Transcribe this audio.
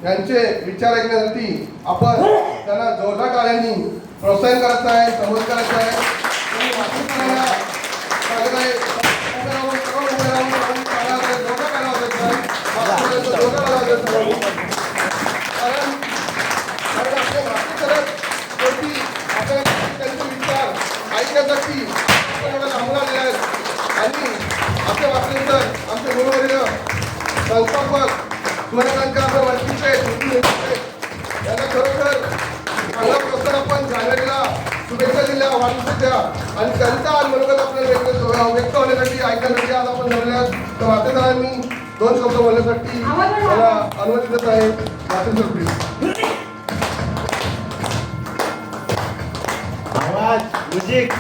यांचे विचार ऐकण्यासाठी आपण त्यांना जोरदार टाळ्यांनी प्रोत्साहन करायचं आहे, संबोधित करायचं आहे. त्यांनी वाचन करायला सांगत आहे. त्यांचे विचार ऐकण्यासाठी आपण एवढा लांबून आलेले आहेत. आणि असे वाचले तर आमचे गुरुवर्य संस्थापक सूर्यकांतच्या वंचितचे यांना खरोखर चांगला प्रोत्साहन आपण जानेवारीला शुभेच्छा दिल्या, वाढदिवसाच्या. आणि त्यांचा आज मनोगत आपल्याला व्यक्त होण्यासाठी ऐकण्यासाठी आज आपण जमल्या. तर वाचेदारांनी 2 शब्द बोलण्यासाठी मला अनुमती देत आहे. वाचन प्लीज. आवाज म्युझिक